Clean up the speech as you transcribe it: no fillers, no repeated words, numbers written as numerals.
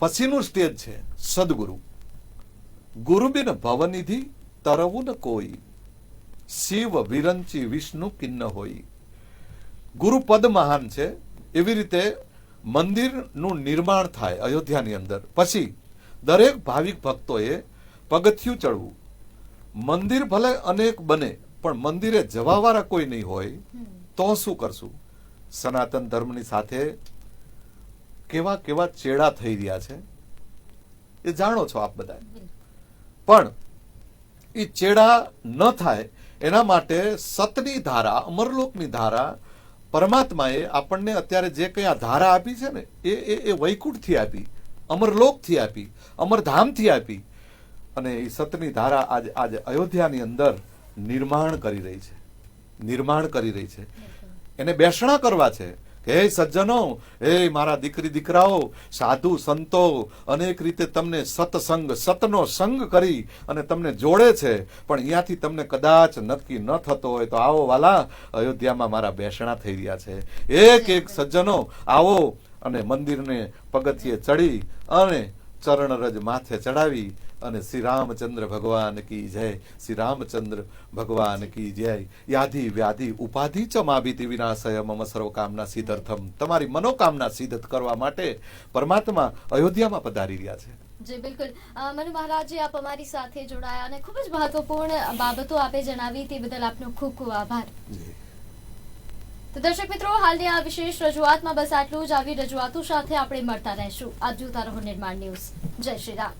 પછીનું સ્ટેજ છે સદગુરુ. ગુરુ બિન ભવનિધિ તરવું ન કોઈ, શિવ વિરંચી વિષ્ણુ કિન્ન હોય. ગુરુ પદ મહાન છે. એવી રીતે મંદિરનું નિર્માણ થાય અયોધ્યાની અંદર, પછી દરેક ભાવિક ભક્તોએ પગથિયું ચડવું. મંદિર ભલે અનેક બને પણ મંદિરે જવાવાળા કોઈ નહીં હોય તો શું કરશું? સનાતન ધર્મની સાથે કેવા કેવા ચેડા થઈ રહ્યા છે એ જાણો છો આપ બધા. પણ એ ચેડા ન થાય એના માટે સતની ધારા, અમરલોકની ધારા, પરમાત્માએ આપણને અત્યારે જે કઈ આ ધારા આપી છે ને એ વૈકુંઠથી આપી, અમરલોકથી આપી, અમરધામથી આપી. અને એ સતની ધારા આજે અયોધ્યાની અંદર નિર્માણ કરી રહી છે, નિર્માણ કરી રહી છે. એને બેસણા કરવા છે કે હે સજ્જનો, હે મારા દીકરી દીકરાઓ, સાધુ સંતો અનેક રીતે તમને સત્સંગ, સતનો સંગ કરી અને તમને જોડે છે. પણ અહીંયાથી તમને કદાચ નક્કી ન થતો હોય તો આવો વાલા, અયોધ્યામાં મારા બેસણા થઈ રહ્યા છે. એક એક સજ્જનો આવો અને મંદિરને પગથિયે ચડી અને ચરણરજ માથે ચડાવી અને શ્રી રામચંદ્ર ભગવાન કી જય, શ્રી રામચંદ્ર ભગવાન કી જય. યાધિ વ્યાધિ ઉપાધિ ચ માભિતિ વિનાશય મમ સર્વ કામના સિદ્ધર્થમ. તમારી મનોકામના સિદ્ધ કરવા માટે પરમાત્મા અયોધ્યામાં પધારી રહ્યા છે. જી બિલકુલ. મનુ મહારાજજી, આપ અમારી સાથે જોડાયા અને ખૂબ જ મહત્વપૂર્ણ બાબતો આપે જણાવી, તે બદલ આપનો ખૂબ ખૂબ આભાર. તો દર્શક મિત્રો, હાલની આ વિશેષ રજૂઆતમાં બસ આટલું જ. આવી રજૂઆતો સાથે આપણે મળતા રહેશું. આપ જોતા રહો નિર્માણ ન્યૂઝ. જય શ્રી રામ.